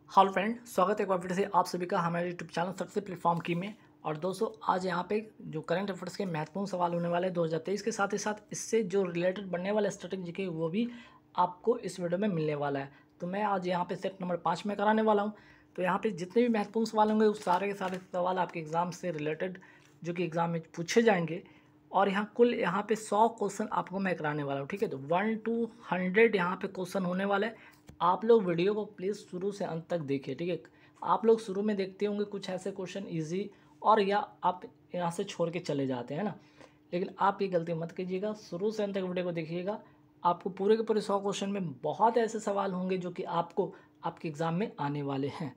Hello friend, स्वागत है एक बार फिर से आप सभी का हमारे यूट्यूब चैनल सबसे प्लेटफॉर्म की में। और दोस्तों, आज यहाँ पे जो करंट अफेयर्स के महत्वपूर्ण सवाल होने वाले हैं 2023 के साथ ही साथ इससे जो रिलेटेड बनने वाले स्ट्रेटेजी के वो भी आपको इस वीडियो में मिलने वाला है। तो मैं आज यहाँ पे सेट नंबर 5 में कराने वाला हूँ। तो यहाँ पे जितने भी महत्वपूर्ण सवाल होंगे उस सारे के सारे सवाल आपके एग्ज़ाम से रिलेटेड जो कि एग्ज़ाम में पूछे जाएंगे। और यहाँ कुल यहाँ पे 100 क्वेश्चन आपको मैं कराने वाला हूँ। ठीक है, तो 1 to 100 यहाँ पे क्वेश्चन होने वाले हैं। आप लोग वीडियो को प्लीज़ शुरू से अंत तक देखिए। ठीक है, आप लोग शुरू में देखते होंगे कुछ ऐसे क्वेश्चन इजी और या आप यहाँ से छोड़ के चले जाते हैं ना, लेकिन आप ये गलती मत कीजिएगा, शुरू से अंत तक वीडियो को देखिएगा। आपको पूरे के पूरे 100 क्वेश्चन में बहुत ऐसे सवाल होंगे जो कि आपको आपके एग्ज़ाम में आने वाले हैं।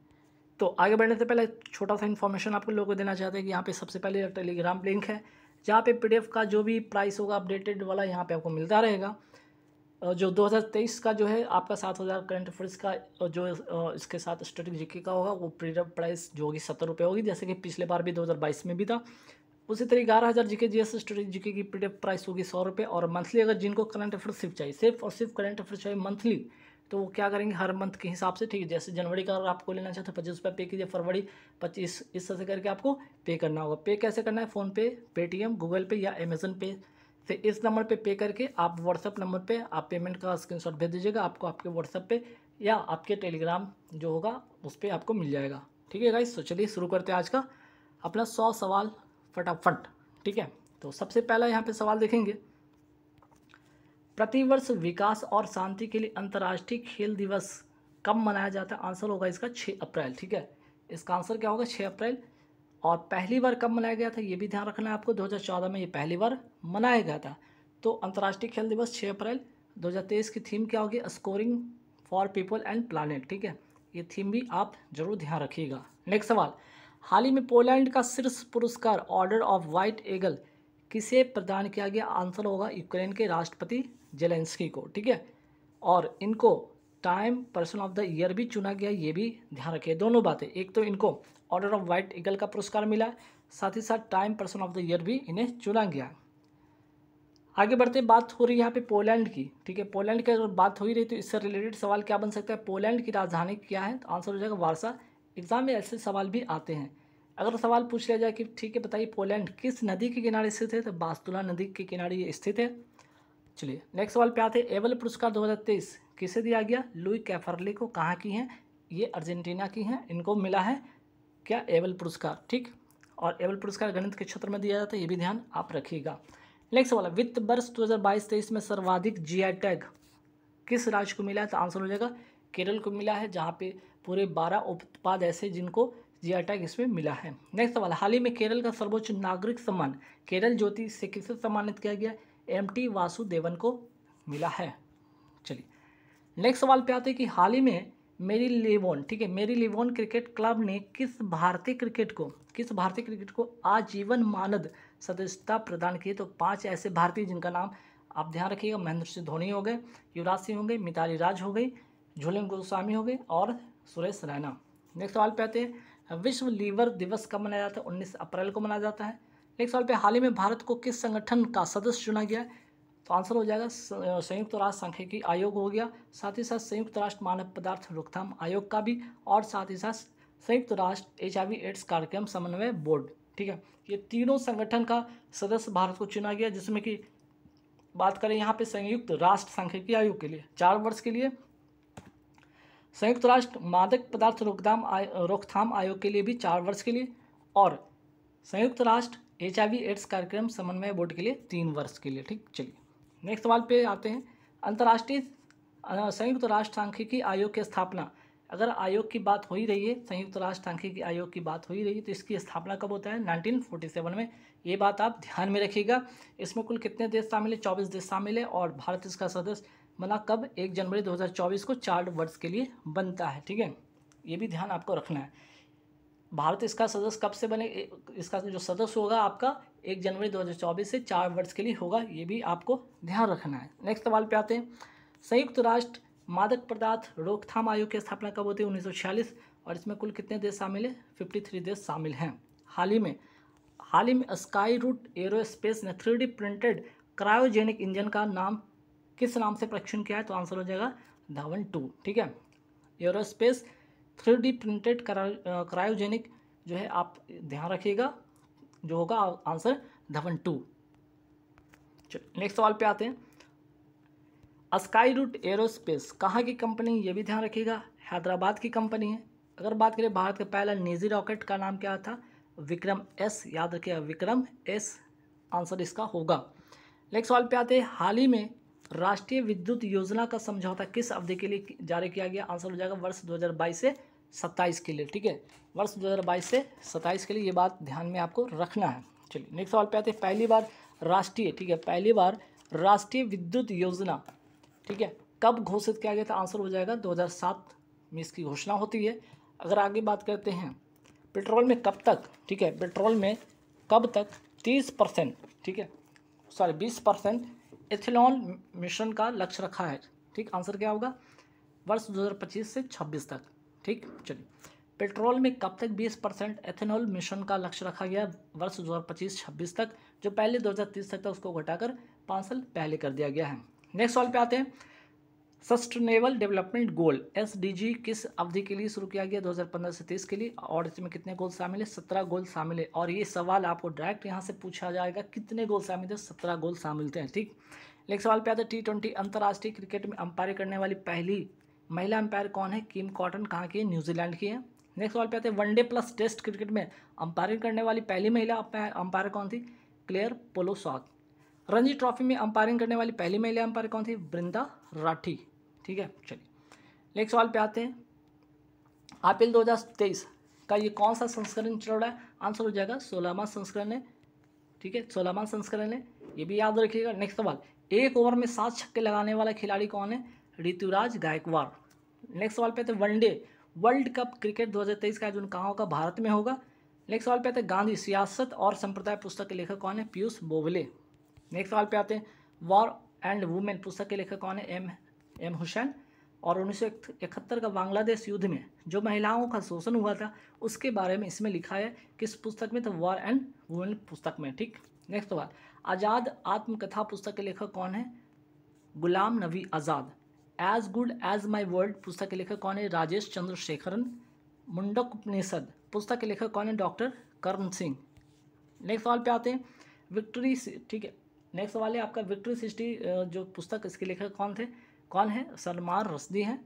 तो आगे बढ़ने से पहले छोटा सा इन्फॉर्मेशन आपको लोगों को देना चाहते हैं कि यहाँ पे सबसे पहले टेलीग्राम लिंक है जहाँ पे पीडीएफ का जो भी प्राइस होगा अपडेटेड वाला यहाँ पे आपको मिलता रहेगा। जो 2023 का जो है आपका 7,000 करंट अफेयर्स का जो इसके साथ स्टैटिक जीके का होगा वो पीडीएफ प्राइस जो होगी 70 रुपये होगी, जैसे कि पिछले बार भी 2022 में भी था। उसी तरह 11,000 जीके जीएस स्टैटिक जीके की पीडीएफ प्राइस होगी 100 रुपये। और मंथली अगर जिनको करंट अफेयर्स सिर्फ चाहिए, सिर्फ और सिर्फ करंट अफेयर्स चाहिए मंथली, तो वो क्या करेंगे हर मंथ के हिसाब से। ठीक है, जैसे जनवरी का अगर आपको लेना चाहते हैं 25 रुपये पे कीजिए, फरवरी 25, इस तरह से करके आपको पे करना होगा। पे कैसे करना है? फ़ोनपे, पेटीएम, गूगल पे या अमेजन पे से इस नंबर पे करके आप व्हाट्सअप नंबर पे आप पेमेंट का स्क्रीनशॉट भेज दीजिएगा, आपको आपके व्हाट्सअप पे या आपके टेलीग्राम जो होगा उस पर आपको मिल जाएगा। ठीक है गाइस, तो चलिए शुरू करते हैं आज का अपना 100 सवाल फटाफट। ठीक है, तो सबसे पहला यहाँ पे सवाल देखेंगे, प्रतिवर्ष विकास और शांति के लिए अंतर्राष्ट्रीय खेल दिवस कब मनाया जाता है? आंसर होगा इसका 6 अप्रैल। ठीक है, इसका आंसर क्या होगा? 6 अप्रैल। और पहली बार कब मनाया गया था ये भी ध्यान रखना है आपको, 2014 में ये पहली बार मनाया गया था। तो अंतर्राष्ट्रीय खेल दिवस 6 अप्रैल। 2023 की थीम क्या होगी? Scoring for people and planet. ठीक है, ये थीम भी आप जरूर ध्यान रखिएगा। नेक्स्ट सवाल, हाल ही में पोलैंड का शीर्ष पुरस्कार ऑर्डर ऑफ व्हाइट ईगल किसे प्रदान किया गया? आंसर होगा यूक्रेन के राष्ट्रपति जेलेंस्की को। ठीक है, और इनको time person of the year भी चुना गया, ये भी ध्यान रखिए। दोनों बातें, एक तो इनको ऑर्डर ऑफ व्हाइट ईगल का पुरस्कार मिला है, साथ ही साथ time person of the year भी इन्हें चुना गया। आगे बढ़ते बात हो रही है यहाँ पे पोलैंड की। ठीक है, पोलैंड की अगर बात हो ही रही तो इससे रिलेटेड सवाल क्या बन सकता है? पोलैंड की राजधानी क्या है? तो आंसर हो जाएगा वार्सा। एग्जाम में ऐसे सवाल भी आते हैं। अगर सवाल पूछ लिया जाए कि ठीक है बताइए पोलैंड किस नदी के किनारे स्थित है, तो बास्तुला नदी के किनारे ये स्थित है। चलिए नेक्स्ट सवाल पे आते हैं, एबल पुरस्कार 2023 किसे दिया गया? लुई कैफरले को। कहाँ की हैं? ये अर्जेंटीना की हैं। इनको मिला है क्या? एबल पुरस्कार। ठीक, और एबल पुरस्कार गणित के क्षेत्र में दिया जाता है, ये भी ध्यान आप रखिएगा। नेक्स्ट सवाल, वित्त वर्ष 2022-23 में सर्वाधिक जीआई टैग किस राज्य को मिला है? तो आंसर हो जाएगा केरल को मिला है, जहाँ पे पूरे 12 उत्पाद ऐसे जिनको जीआई टैग इसमें मिला है। नेक्स्ट सवाल, हाल ही में केरल का सर्वोच्च नागरिक सम्मान केरल ज्योति से किसे सम्मानित किया गया? एमटी वासुदेवन को मिला है। चलिए नेक्स्ट सवाल पे आते हैं कि हाल ही में मेरी लिवोन, ठीक है, मेरी लिवोन क्रिकेट क्लब ने किस भारतीय क्रिकेट को आजीवन मानद सदस्यता प्रदान की? तो 5 ऐसे भारतीय जिनका नाम आप ध्यान रखिएगा, महेंद्र सिंह धोनी हो गए, युवराज सिंह हो गए, मिताली राज हो गई, झूलन गोस्वामी हो गए और सुरेश रैना। नेक्स्ट सवाल पे आते हैं, विश्व लीवर दिवस कब मनाया जाता है? 19 अप्रैल को मनाया जाता है। नेक्स्ट सवाल पे, हाल ही में भारत को किस संगठन का सदस्य चुना गया? तो आंसर हो जाएगा संयुक्त राष्ट्र सांख्यिकी आयोग हो गया, साथ ही साथ संयुक्त राष्ट्र मानव पदार्थ रोकथाम आयोग का भी, और साथ ही साथ संयुक्त राष्ट्र HIV एड्स कार्यक्रम समन्वय बोर्ड। ठीक है, ये तीनों संगठन का सदस्य भारत को चुना गया, जिसमें कि बात करें यहाँ पे संयुक्त राष्ट्र सांख्यिकी आयोग के लिए 4 वर्ष के लिए, संयुक्त राष्ट्र मादक पदार्थ रोकथाम आयोग के लिए भी 4 वर्ष के लिए, और संयुक्त राष्ट्र HIV एड्स कार्यक्रम समन्वय बोर्ड के लिए 3 वर्ष के लिए। ठीक, चलिए नेक्स्ट सवाल पे आते हैं, अंतर्राष्ट्रीय संयुक्त राष्ट्र सांख्यिकी आयोग की स्थापना, अगर आयोग की बात हो ही रही है, संयुक्त राष्ट्र सांख्यिकी आयोग की बात हो ही रही है, तो इसकी स्थापना कब होता है? 1947 में। ये बात आप ध्यान में रखिएगा। इसमें कुल कितने देश शामिल है? 24 देश शामिल है, और भारत इसका सदस्य बना कब? 1 जनवरी 2024 को 4 वर्ष के लिए बनता है। ठीक है, ये भी ध्यान आपको रखना है। भारत इसका सदस्य कब से बने? इसका जो सदस्य होगा आपका 1 जनवरी 2024 से 4 वर्ष के लिए होगा, ये भी आपको ध्यान रखना है। नेक्स्ट सवाल पे आते हैं, संयुक्त राष्ट्र मादक पदार्थ रोकथाम आयोग की स्थापना कब होती है? 1946, और इसमें कुल कितने देश शामिल है? 53 देश शामिल हैं। हाल ही में स्काई रूट एरोस्पेस ने 3D प्रिंटेड क्रायोजेनिक इंजन का नाम किस नाम से परीक्षण किया है? तो आंसर हो जाएगा धावन 2। ठीक है, एरोस्पेस 3D प्रिंटेड क्रायोजेनिक जो है आप ध्यान रखिएगा, जो होगा आंसर धवन 2। चलिए नेक्स्ट सवाल पे आते हैं। स्काई रूट एरोस्पेस कहाँ की कंपनी, ये भी ध्यान रखिएगा, हैदराबाद की कंपनी है। अगर बात करें भारत का पहला निजी रॉकेट का नाम क्या था, विक्रम एस, याद रखिएगा विक्रम एस आंसर इसका होगा। नेक्स्ट सवाल पे आते हैं। हाल ही में राष्ट्रीय विद्युत योजना का समझौता किस अवधि के लिए जारी किया गया, आंसर हो जाएगा वर्ष 2022 से 27 के लिए, ठीक है, वर्ष 2022 से 27 के लिए, ये बात ध्यान में आपको रखना है। चलिए नेक्स्ट सवाल पे आते हैं। पहली बार राष्ट्रीय, ठीक है, पहली बार राष्ट्रीय विद्युत योजना, ठीक है, कब घोषित किया गया था, आंसर हो जाएगा 2007 में इसकी घोषणा होती है। अगर आगे बात करते हैं पेट्रोल में कब तक, ठीक है, पेट्रोल में कब तक 30%, ठीक है, सॉरी 20% एथेनॉल मिश्रण का लक्ष्य रखा है, ठीक, आंसर क्या होगा वर्ष 2025 से 26 तक, ठीक। चलिए पेट्रोल में कब तक 20% एथेनॉल मिश्रण का लक्ष्य रखा गया, वर्ष 2025-26 तक, जो पहले 2030 तक था उसको घटाकर 5 साल पहले कर दिया गया है। नेक्स्ट सवाल पे आते हैं। सस्टेनेबल डेवलपमेंट गोल SDG किस अवधि के लिए शुरू किया गया, 2015 से 30 के लिए, और इसमें कितने गोल शामिल है, 17 गोल शामिल है। और ये सवाल आपको डायरेक्ट यहाँ से पूछा जाएगा, कितने गोल शामिल थे, 17 गोल शामिल थे, ठीक। नेक्स्ट सवाल पे आते हैं। T20 अंतर्राष्ट्रीय क्रिकेट में अंपायरिंग करने वाली पहली महिला अंपायर कौन है, किम कॉटन, कहाँ की है, न्यूजीलैंड की है। नेक्स्ट सवाल पे आते हैं। वनडे प्लस टेस्ट क्रिकेट में अंपायरिंग करने वाली पहली महिला अंपायर कौन थी, क्लेयर पोलोसाक। रणजी ट्रॉफी में अंपायरिंग करने वाली पहली महिला अंपायर कौन थी, वृंदा राठी, ठीक है। चलिए नेक्स्ट सवाल पे आते हैं। IPL 2023 का ये कौन सा संस्करण चल रहा है, आंसर हो जाएगा 16वां संस्करण है, ठीक है, 16वां संस्करण है, ये भी याद रखिएगा। नेक्स्ट सवाल। एक ओवर में 7 छक्के लगाने वाला खिलाड़ी कौन है, ऋतुराज गायकवाड़। नेक्स्ट सवाल पे आते हैं। वनडे वर्ल्ड कप क्रिकेट 2023 का आयोजन कहाँ होगा, भारत में होगा। नेक्स्ट सवाल पे आते हैं। गांधी सियासत और संप्रदाय पुस्तक के लेखक कौन है, पीयूष बोवले। नेक्स्ट सवाल पे आते हैं। वॉर एंड वुमेन पुस्तक के लेखक कौन है, एम हुसैन। और 1971 का बांग्लादेश युद्ध में जो महिलाओं का शोषण हुआ था उसके बारे में इसमें लिखा है, किस पुस्तक में, तो वॉर एंड वुमेन पुस्तक में, ठीक। नेक्स्ट सवाल। आज़ाद आत्मकथा पुस्तक के लेखक कौन है, Ghulam Nabi Azad. As good as my world पुस्तक के लेखक कौन है, राजेश चंद्रशेखरन। मुंडक उपनिषद पुस्तक के लेखक कौन है, डॉक्टर कर्ण सिंह। नेक्स्ट सवाल पे आते हैं। विक्ट्री, ठीक है, नेक्स्ट सवाल है आपका विक्ट्री 60 जो पुस्तक इसके लेखक कौन है, सलमान रश्दी हैं।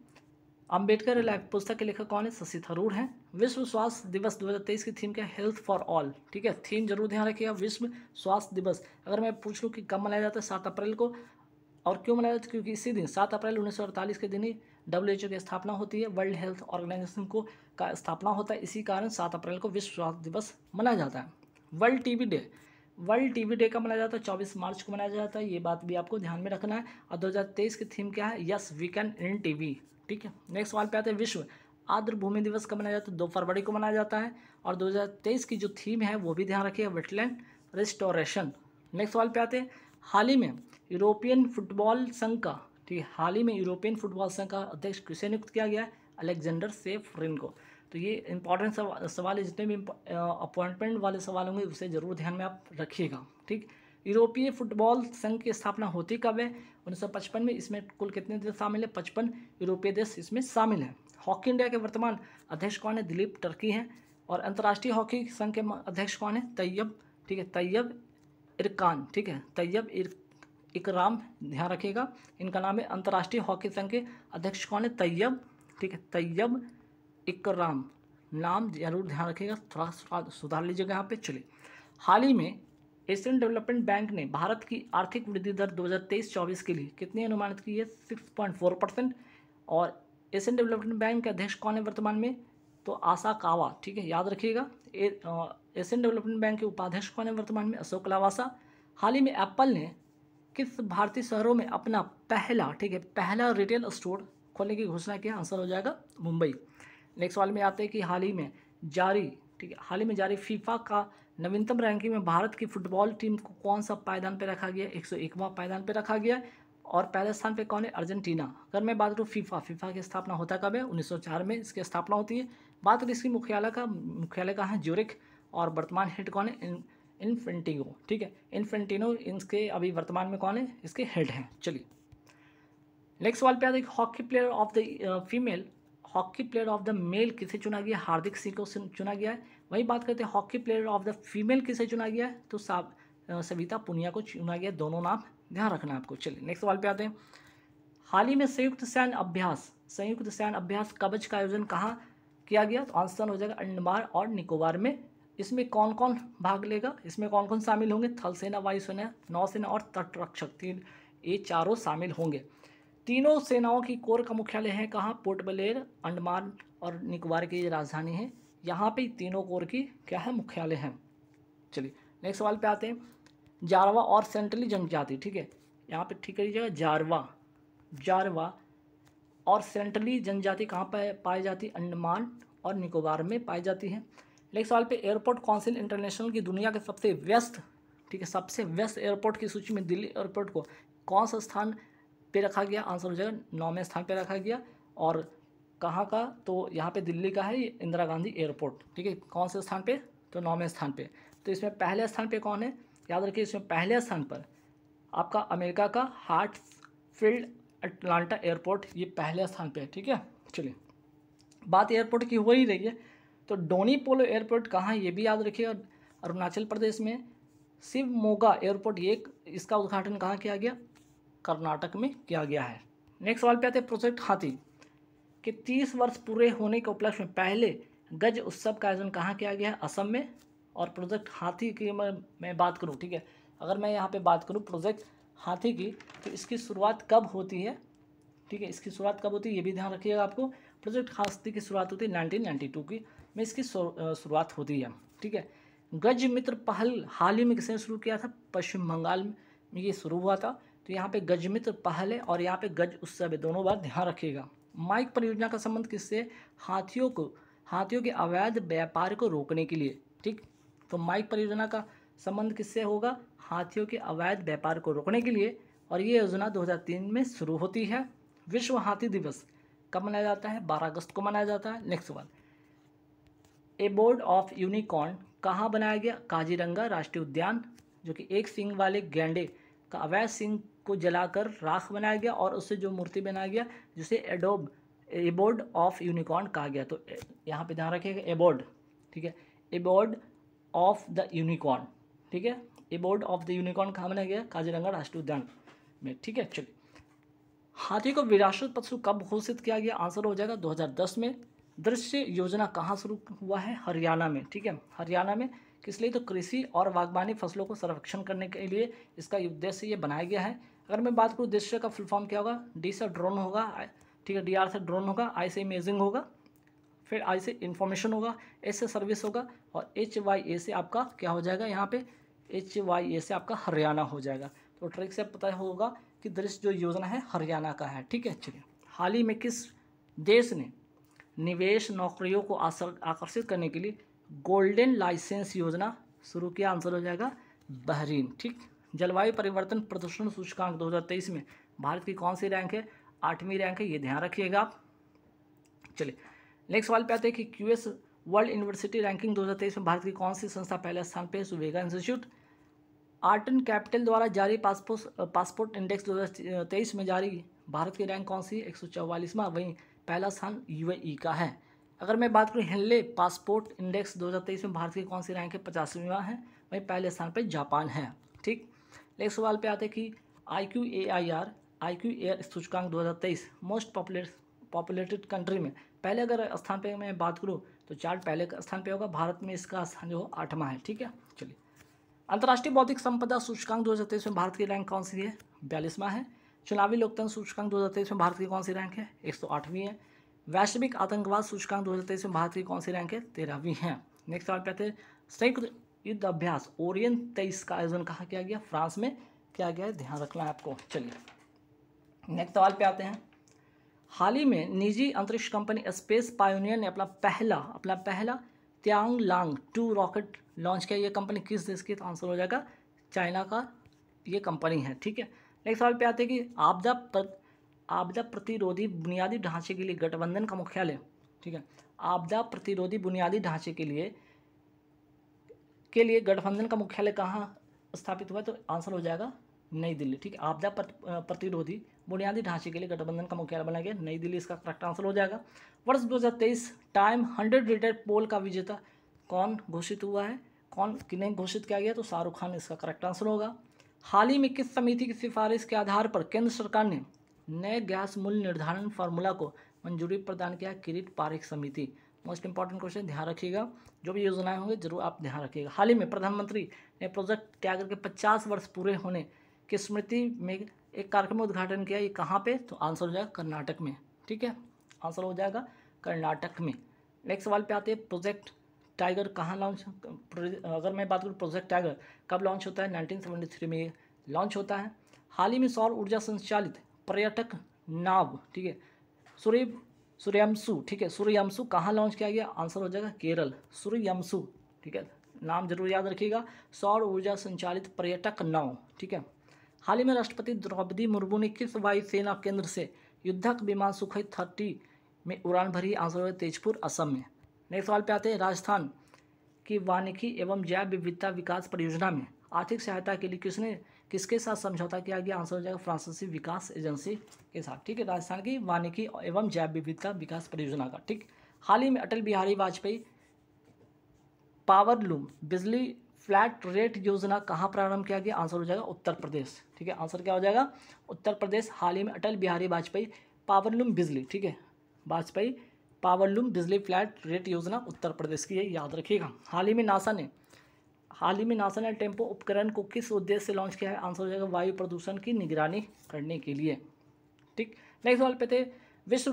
अंबेडकर लाइफ पुस्तक के लेखक कौन है, शशि थरूर हैं। विश्व स्वास्थ्य दिवस 2023 की थीम क्या है, हेल्थ फॉर ऑल, ठीक है, थीम जरूर ध्यान रखिएगा, विश्व स्वास्थ्य दिवस। अगर मैं पूछ लूँ कि कब मनाया जाता है, 7 अप्रैल को, और क्यों मनाया जाता है, क्योंकि इसी दिन 7 अप्रैल 1948 के दिन ही WHO की स्थापना होती है, वर्ल्ड हेल्थ ऑर्गेनाइजेशन का स्थापना होता है, इसी कारण 7 अप्रैल को विश्व स्वास्थ्य दिवस मनाया जाता है। वर्ल्ड टीबी डे कब मनाया जाता है, 24 मार्च को मनाया जाता है, ये बात भी आपको ध्यान में रखना है। और 2023 की थीम क्या है, yes we can end TB, ठीक है। नेक्स्ट सवाल पे आते हैं। विश्व आर्द्र भूमि दिवस कब मनाया जाता है, 2 फरवरी को मनाया जाता है। और 2023 की जो थीम है वो भी ध्यान रखिएगा, वेटलैंड रिस्टोरेशन। नेक्स्ट सवाल पे आते हैं। हाल ही में यूरोपियन फुटबॉल संघ का, ठीक है, हाल ही में यूरोपियन फुटबॉल संघ का अध्यक्ष किसे नियुक्त किया गया है, अलेक्जेंडर सेफरिन को। तो ये इंपॉर्टेंट सवाल है, जितने भी अपॉइंटमेंट वाले सवाल होंगे उसे जरूर ध्यान में आप रखिएगा, ठीक। यूरोपीय फुटबॉल संघ की स्थापना होती कब है, 1955 में। इसमें कुल कितने देश शामिल है, 55 यूरोपीय देश इसमें शामिल है। हॉकी इंडिया के वर्तमान अध्यक्ष कौन है, दिलीप टर्की हैं। और अंतर्राष्ट्रीय हॉकी संघ के अध्यक्ष कौन है, तैयब, ठीक है, तैयब इरकान, ठीक है, तैयब इकराम, ध्यान रखिएगा, इनका नाम है। अंतर्राष्ट्रीय हॉकी संघ के अध्यक्ष कौन है, तैयब, ठीक है, तैयब इकराम, नाम जरूर ध्यान रखिएगा, थोड़ा सुधार लीजिएगा यहाँ पे। चलिए हाल ही में एशियन डेवलपमेंट बैंक ने भारत की आर्थिक वृद्धि दर 2023-24 के लिए कितनी अनुमानित की है, 6.4%। और एशियन डेवलपमेंट बैंक के अध्यक्ष कौन है वर्तमान में, तो आशा कावा, ठीक है, याद रखिएगा। एशियन डेवलपमेंट बैंक के उपाध्यक्ष कौन है वर्तमान में, अशोक लवासा। हाल ही में एप्पल ने किस भारतीय शहरों में अपना पहला, ठीक है, पहला रिटेल स्टोर खोलने की घोषणा की, आंसर हो जाएगा मुंबई। नेक्स्ट सवाल में आते हैं कि हाल ही में जारी फीफा का नवीनतम रैंकिंग में भारत की फुटबॉल टीम को कौन सा पायदान पे रखा गया, 101वां पायदान पे रखा गया। और पहले स्थान पे कौन है, अर्जेंटीना। अगर मैं बात करूँ फीफा की स्थापना होता कब है, 1904 में इसकी स्थापना होती है। बात करें इसकी मुख्यालय कहाँ है, ज्यूरिख। और वर्तमान हेड कौन है, इन्फेंटिनो, ठीक है, इन्फेंटिनो इनके अभी वर्तमान में कौन है, इसके हेड हैं। चलिए नेक्स्ट सवाल पे आते हैं। Hockey player of the female hockey player of the male किसे चुना गया? हार्दिक सिंह को चुना गया है। वही बात करते हैं hockey player of the female किसे चुना गया है? तो सविता पुनिया को चुना गया। दोनों नाम ध्यान रखना है आपको। चलिए नेक्स्ट सवाल पे आते हैं। हाल ही में संयुक्त सैन्य अभ्यास कवच का आयोजन कहाँ किया गया? तो आंसर हो जाएगा अंडमान और निकोबार में। इसमें कौन कौन भाग लेगा? इसमें कौन कौन शामिल होंगे? थल सेना, वायुसेना, नौसेना और तटरक्षक, तीन ये चारों शामिल होंगे। तीनों सेनाओं की कोर का मुख्यालय है कहाँ? पोर्ट ब्लेयर, अंडमान और निकोबार की राजधानी है। यहाँ पे तीनों कोर की क्या है? मुख्यालय है। चलिए नेक्स्ट सवाल पे आते हैं। जारवा और सेंट्रली जनजाति, ठीक है, यहाँ पे ठीक करिएगा। जारवा और सेंट्रली जनजाति कहाँ पर पाई जाती? अंडमान और निकोबार में पाई जाती है। नेक्स्ट सवाल पे एयरपोर्ट काउंसिल इंटरनेशनल की दुनिया के सबसे व्यस्त, ठीक है, सबसे व्यस्त एयरपोर्ट की सूची में दिल्ली एयरपोर्ट को कौन सा स्थान पे रखा गया? आंसर हो जाएगा 9वें स्थान पे रखा गया। और कहाँ का? तो यहाँ पे दिल्ली का है, ये इंदिरा गांधी एयरपोर्ट, ठीक है। कौन से स्थान पे? तो 9वें स्थान पे। तो इसमें पहले स्थान पे कौन है? याद रखिए, इसमें पहले स्थान पर आपका अमेरिका का हार्टफील्ड अटलांटा एयरपोर्ट, ये पहले स्थान पे है, ठीक है। चलिए बात एयरपोर्ट की हो ही रही है, तो डोनी पोलो एयरपोर्ट कहाँ है ये भी याद रखिए। अरुणाचल प्रदेश में। शिवमोगा एयरपोर्ट, ये इसका उद्घाटन कहाँ किया गया? कर्नाटक में किया गया है। नेक्स्ट सवाल पे आते हैं। प्रोजेक्ट हाथी के 30 वर्ष पूरे होने के उपलक्ष्य में पहले गज उत्सव का आयोजन कहाँ किया गया है? असम में। और प्रोजेक्ट हाथी की मैं बात करूँ, ठीक है, अगर मैं यहाँ पे बात करूँ प्रोजेक्ट हाथी की, तो इसकी शुरुआत कब होती है? ठीक है, इसकी शुरुआत कब होती है ये भी ध्यान रखिएगा आपको। प्रोजेक्ट हाथी की शुरुआत होती है 1992 की में इसकी शुरुआत होती है, ठीक है। गज मित्र पहल हाल ही में किसने शुरू किया था? पश्चिम बंगाल में ये शुरू हुआ था। तो यहाँ पे गज मित्र पहल है और यहाँ पे गज उत्सव है, दोनों बार ध्यान रखिएगा। माइक परियोजना का संबंध किससे? हाथियों के अवैध व्यापार को रोकने के लिए, ठीक। तो माइक परियोजना का संबंध किससे होगा? हाथियों के अवैध व्यापार को रोकने के लिए। और ये योजना 2003 में शुरू होती है। विश्व हाथी दिवस कब मनाया जाता है? 12 अगस्त को मनाया जाता है। नेक्स्ट सवाल। एबोर्ड ऑफ यूनिकॉर्न कहाँ बनाया गया? काजीरंगा राष्ट्रीय उद्यान, जो कि एक सींग वाले गैंडे का अवैध सींग को जलाकर राख बनाया गया और उससे जो मूर्ति बनाया गया जिसे एबोर्ड ऑफ यूनिकॉर्न कहा गया। तो यहाँ पे ध्यान रखिएगा एबोर्ड, ठीक है, एबोर्ड ऑफ द यूनिकॉर्न, ठीक है। एबोर्ड ऑफ द यूनिकॉर्न कहाँ बनाया गया? काजीरंगा राष्ट्रीय उद्यान में, ठीक है। चलिए हाथी को विरासत पशु कब घोषित किया गया? आंसर हो जाएगा 2010 में। दृश्य योजना कहाँ शुरू हुआ है? हरियाणा में, ठीक है, हरियाणा में। किस लिए? तो कृषि और बागवानी फसलों को संरक्षण करने के लिए इसका उद्देश्य ये बनाया गया है। अगर मैं बात करूँ दृश्य का फुल फॉर्म क्या होगा? डी से ड्रोन होगा, ठीक है, डीआर से ड्रोन होगा, आई से इमेजिंग होगा, फिर आई से इन्फॉर्मेशन होगा, एस से सर्विस होगा और HYA से आपका क्या हो जाएगा? यहाँ पे HYA से आपका हरियाणा हो जाएगा। तो ट्रिक से पता होगा कि दृश्य जो योजना है हरियाणा का है, ठीक है। चलिए हाल ही में किस देश ने निवेश नौकरियों को आकर्षित करने के लिए गोल्डन लाइसेंस योजना शुरू किया? आंसर हो जाएगा बहरीन, ठीक। जलवायु परिवर्तन प्रदूषण सूचकांक 2023 में भारत की कौन सी रैंक है? 8वीं रैंक है, ये ध्यान रखिएगा आप। चलिए नेक्स्ट सवाल पे आते हैं कि QS वर्ल्ड यूनिवर्सिटी रैंकिंग 2023 में भारत की कौन सी संस्था पहले स्थान पे है? सुवेगा इंस्टीट्यूट। आर्ट एंड कैपिटल द्वारा जारी पासपोर्ट इंडेक्स 2023 में जारी भारत की रैंक कौन सी? 144वां। वहीं पहला स्थान UAE का है। अगर मैं बात करूँ हेनले पासपोर्ट इंडेक्स 2023 में भारत की कौन सी रैंक है? 50वां है। वहीं पहले स्थान पर जापान है, ठीक। नेक्स्ट सवाल पे आते हैं कि IQ एयर सूचकांक 2023 मोस्ट पॉपुलेटेड कंट्री में पहले अगर स्थान पे मैं बात करूँ तो चार्ट पहले स्थान पे होगा, भारत में इसका स्थान जो 8वां है, ठीक है। चलिए अंतर्राष्ट्रीय बौद्धिक संपदा सूचकांक 2023 में भारत की रैंक कौन सी है? 42वां है। चुनावी लोकतंत्र सूचकांक 2023 में भारत की कौन सी रैंक है? 108वीं है। वैश्विक आतंकवाद सूचकांक 2023 में भारत की कौन सी रैंक है? 13वीं है। नेक्स्ट सवाल पे आते हैं। संयुक्त युद्ध अभ्यास ओरियन 23 का आयोजन कहाँ किया गया? फ्रांस में किया गया है, ध्यान रखना है आपको। चलिए नेक्स्ट सवाल पे आते हैं। हाल ही में निजी अंतरिक्ष कंपनी स्पेस पायोनियर ने अपना पहला त्यांगलांग 2 रॉकेट लॉन्च किया। ये कंपनी किस देश की? तो आंसर हो जाएगा चाइना का ये कंपनी है, ठीक है। नेक्स्ट सवाल पे आते हैं कि आपदा प्रतिरोधी बुनियादी ढांचे के लिए गठबंधन का मुख्यालय, ठीक है, आपदा प्रतिरोधी बुनियादी ढांचे के लिए गठबंधन का मुख्यालय कहाँ स्थापित हुआ? तो आंसर हो जाएगा नई दिल्ली, ठीक है। आपदा प्रतिरोधी बुनियादी ढांचे के लिए गठबंधन का मुख्यालय बनाया गया नई दिल्ली, इसका करेक्ट आंसर हो जाएगा। वर्ष 2023 टाइम 100 लीटर पोल का विजेता कौन घोषित हुआ है, कौन किन्हें घोषित किया गया, तो शाहरुख खान इसका करेक्ट आंसर होगा। हाल ही में किस समिति की सिफारिश के आधार पर केंद्र सरकार ने नए गैस मूल्य निर्धारण फार्मूला को मंजूरी प्रदान किया, किरीट पारेख समिति। मोस्ट इंपॉर्टेंट क्वेश्चन, ध्यान रखिएगा, जो भी योजनाएं होंगे जरूर आप ध्यान रखिएगा। हाल ही में प्रधानमंत्री ने प्रोजेक्ट टाइगर के 50 वर्ष पूरे होने की स्मृति में एक कार्यक्रम उद्घाटन किया, ये कहाँ पे, तो आंसर हो जाएगा कर्नाटक में। ठीक है, आंसर हो जाएगा कर्नाटक में। नेक्स्ट सवाल पे आते हैं, प्रोजेक्ट टाइगर कहाँ लॉन्च, अगर मैं बात करूँ प्रोजेक्ट टाइगर कब लॉन्च होता है, 1973 में ये लॉन्च होता है। हाल ही में सौर ऊर्जा संचालित पर्यटक नाव, ठीक है, सूर्यमसु, ठीक है, सूर्यमसु कहाँ लॉन्च किया गया, आंसर हो जाएगा केरल, सूर्यमसु। ठीक है, नाम जरूर याद रखिएगा, सौर ऊर्जा संचालित पर्यटक नाव। ठीक है, हाल ही में राष्ट्रपति द्रौपदी मुर्मू ने किस वायुसेना केंद्र से युद्धक विमान सुखोई 30 में उड़ान भरी, आंसर हो तेजपुर, असम में। नेक्स्ट सवाल पे आते हैं, राजस्थान की वानिकी एवं जैव विविधता विकास परियोजना में आर्थिक सहायता के लिए किसके साथ समझौता किया गया, आंसर हो जाएगा फ्रांसीसी विकास एजेंसी के साथ। ठीक है, राजस्थान की वानिकी एवं जैव विविधता विकास परियोजना का। ठीक, हाल ही में अटल बिहारी वाजपेयी पावरलूम बिजली फ्लैट रेट योजना कहाँ प्रारंभ किया गया, आंसर हो जाएगा उत्तर प्रदेश। ठीक है, आंसर क्या हो जाएगा, उत्तर प्रदेश। हाल ही में अटल बिहारी वाजपेयी पावरलूम बिजली, ठीक है, वाजपेयी पावरलूम बिजली फ्लैट रेट योजना उत्तर प्रदेश की है, याद रखिएगा। हाल ही में नासा ने टेम्पो उपकरण को किस उद्देश्य से लॉन्च किया है, आंसर हो जाएगा वायु प्रदूषण की निगरानी करने के लिए। ठीक, नेक्स्ट सवाल पे थे, विश्व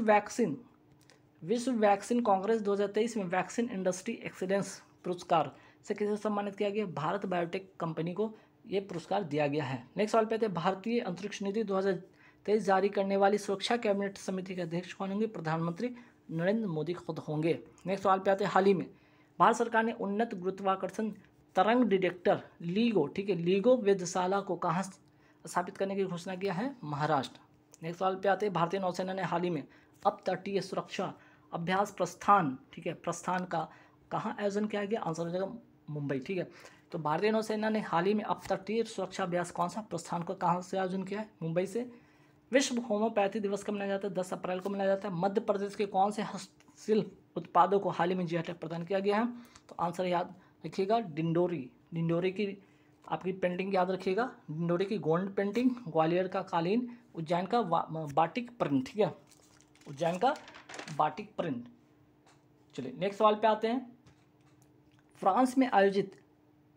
वैक्सीन कांग्रेस 2023 में वैक्सीन इंडस्ट्री एक्सीलेंस पुरस्कार से किसे सम्मानित किया गया, भारत बायोटेक कंपनी को ये पुरस्कार दिया गया है। नेक्स्ट सवाल पे थे, भारतीय अंतरिक्ष नीति 2023 जारी करने वाली सुरक्षा कैबिनेट समिति के अध्यक्ष कौन होंगे, प्रधानमंत्री नरेंद्र मोदी खुद होंगे। नेक्स्ट सवाल पे आते हैं, हाल ही में भारत सरकार ने उन्नत गुरुत्वाकर्षण तरंग डिटेक्टर लीगो, ठीक है, लीगो वेधशाला को कहाँ स्थापित करने की घोषणा किया है, महाराष्ट्र। नेक्स्ट सवाल पे आते हैं, भारतीय नौसेना ने हाल ही में अप तटीय सुरक्षा अभ्यास प्रस्थान, ठीक है, प्रस्थान का कहाँ आयोजन किया गया, आंसर हो जाएगा मुंबई। ठीक है, तो भारतीय नौसेना ने हाल ही में अप तटीय सुरक्षा अभ्यास कौन सा प्रस्थान को कहाँ से आयोजन किया है, मुंबई से। विश्व होम्योपैथी दिवस कब मनाया जाता है, 10 अप्रैल को मनाया जाता है। मध्य प्रदेश के कौन से हस्तशिल्प उत्पादों को हाल ही में जीआई टैग प्रदान किया गया है, तो आंसर याद रखिएगा डिंडोरी की आपकी पेंटिंग याद रखिएगा, डिंडोरी की गोंड पेंटिंग, ग्वालियर का कालीन, उज्जैन का बाटिक प्रिंट। ठीक है, उज्जैन का बाटिक प्रिंट। चलिए नेक्स्ट सवाल पे आते हैं, फ्रांस में आयोजित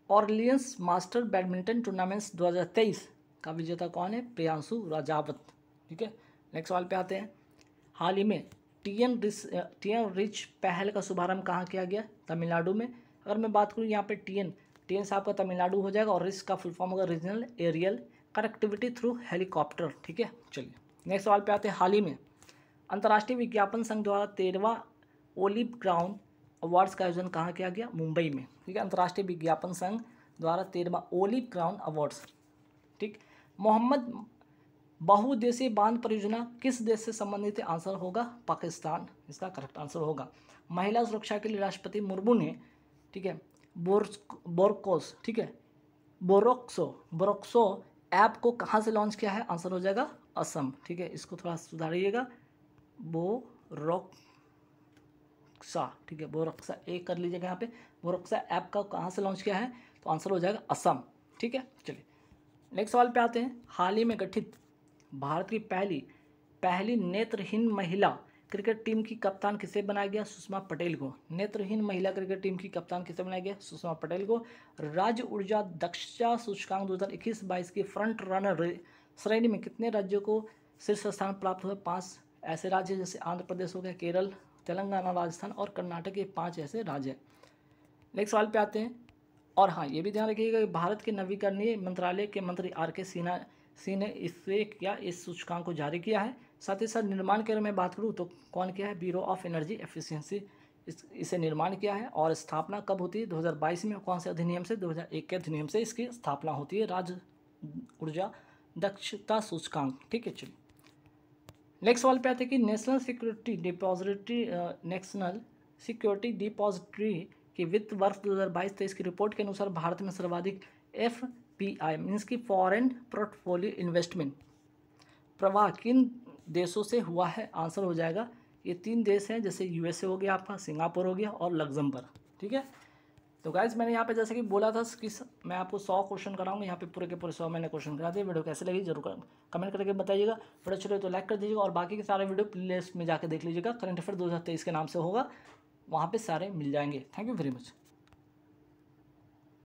ऑरलियंस मास्टर बैडमिंटन टूर्नामेंट्स 2023 का विजेता कौन है, प्रियांशु राजावत। ठीक है, नेक्स्ट सवाल पे आते हैं, हाल ही में टीएन रिच पहल का शुभारंभ कहाँ किया गया, तमिलनाडु में। अगर मैं बात करूँ यहाँ पे टीएन से आपका तमिलनाडु हो जाएगा, और रिच का फुल फॉर्म होगा regional aerial connectivity through helicopter. ठीक है, चलिए नेक्स्ट सवाल पे आते हैं, हाल ही में अंतर्राष्ट्रीय विज्ञापन संघ द्वारा 13वां ओलिव क्राउन अवार्ड्स का आयोजन कहाँ किया गया, मुंबई में। ठीक है, अंतर्राष्ट्रीय विज्ञापन संघ द्वारा 13वां ओलिव क्राउन अवार्ड्स। ठीक, मोहम्मद बहुउद्देशीय बांध परियोजना किस देश से संबंधित है, आंसर होगा पाकिस्तान, इसका करेक्ट आंसर होगा। महिला सुरक्षा के लिए राष्ट्रपति मुर्मू ने, ठीक है, बोरकोस, ठीक है, बोरोक्सो ऐप को कहाँ से लॉन्च किया है, आंसर हो जाएगा असम। ठीक है, इसको थोड़ा सुधारिएगा, बोरोक्सा, ठीक है, बोरोक्सा एक कर लीजिएगा यहाँ पे, बोरोक्सा ऐप का कहाँ से लॉन्च किया है, तो आंसर हो जाएगा असम। ठीक है, चलिए नेक्स्ट सवाल पे आते हैं, हाल ही में गठित भारत की पहली नेत्रहीन महिला क्रिकेट टीम की कप्तान किसे बनाया गया, सुषमा पटेल को। नेत्रहीन महिला क्रिकेट टीम की कप्तान किसे बनाया गया, सुषमा पटेल को। राज्य ऊर्जा दक्षता सूचकांक 2021-22 की फ्रंट रनर श्रेणी में कितने राज्यों को शीर्ष स्थान प्राप्त हुआ, 5 ऐसे राज्य जैसे आंध्र प्रदेश हो गया, केरल, तेलंगाना, राजस्थान और कर्नाटक, ये 5 ऐसे राज्य। नेक्स्ट सवाल पे आते हैं, और हाँ ये भी ध्यान रखिएगा कि भारत के नवीकरणीय मंत्रालय के मंत्री RK सिन्हा ने इस सूचकांक को जारी किया है। साथ ही साथ निर्माण के बारे में बात करूँ तो कौन किया है, ब्यूरो ऑफ एनर्जी एफिशिएंसी इसे निर्माण किया है। और स्थापना कब होती है, 2022 में। कौन से अधिनियम से, 2001 के अधिनियम से इसकी स्थापना होती है, राज्य ऊर्जा दक्षता सूचकांक। ठीक है, चलिए नेक्स्ट सवाल पे आते हैं कि नेशनल सिक्योरिटी डिपॉजिटरी की वित्त वर्ष 2022-23 की रिपोर्ट के अनुसार भारत में सर्वाधिक FPI मीन्स की फॉरेन पोर्टफोलियो इन्वेस्टमेंट प्रवाह किन देशों से हुआ है? आंसर हो जाएगा ये 3 देश हैं, जैसे यूएसए हो गया आपका, सिंगापुर हो गया और लग्जमबर्ग, ठीक है। तो गाइज मैंने यहाँ पे जैसे कि बोला था कि मैं आपको 100 क्वेश्चन कराऊंगा, यहाँ पे पूरे के पूरे 100 मैंने क्वेश्चन करा दिए। वीडियो कैसे लगी जरूर कमेंट करके बताइएगा। वीडियो अच्छी लगे तो लाइक कर दीजिएगा और बाकी के सारे वीडियो प्ले लिस्ट में जाकर देख लीजिएगा। करंट अफेयर 2023 के नाम से होगा, वहाँ पे सारे मिल जाएंगे। Thank you very much.